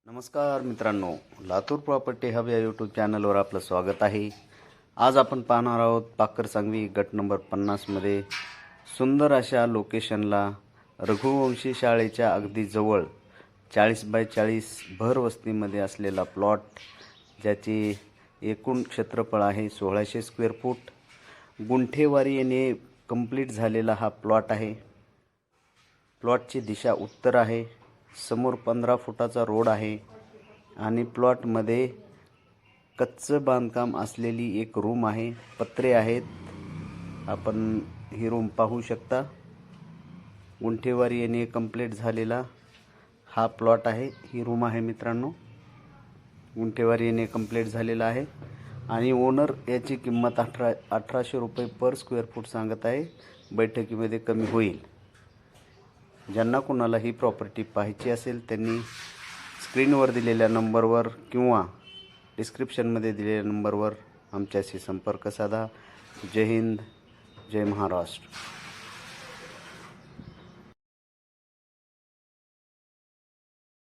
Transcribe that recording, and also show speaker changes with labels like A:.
A: नमस्कार मित्रांनो, Latur property hub या यूट्यूब चॅनलवर आपलं स्वागत आहे। आज आपण पाहणार आहोत पाकर सांगवी गट नंबर 50 मध्ये सुंदर अशा लोकेशनला रघुवंशी शाळेच्या अगदी जवळ 40 बाय 40 भर वस्तीमध्ये असलेला प्लॉट, ज्याचे एकूण क्षेत्रफळ आहे 1600 स्क्वेअर फूट। गुंठेवारीने कंप्लीट झालेला हा प्लॉट आहे। प्लॉटची दिशा उत्तर आहे। समोर 15 फुटाचा रोड आहे आणि प्लॉटमध्ये कच्चं बांधकाम असलेली एक रूम आहे। पत्रे आहेत, आपण ही रूम पाहू शकता। गुंठेवारीने कंप्लीट झालेला हा प्लॉट आहे, ही रूम आहे मित्रांनो। गुंठेवारीने कंप्लीट झालेला आहे आणि ओनर याची किंमत 1800 रुपये पर स्क्वेअर फूट सांगत आहे। बैठकीमध्ये कमी होईल। ज्यांना कुणाला ही प्रॉपर्टी पाहायची असेल त्यांनी स्क्रीनवर दिलेल्या नंबरवर किंवा डिस्क्रिप्शनमध्ये दिलेल्या नंबरवर आमच्याशी संपर्क साधा। जय हिंद, जय महाराष्ट्र।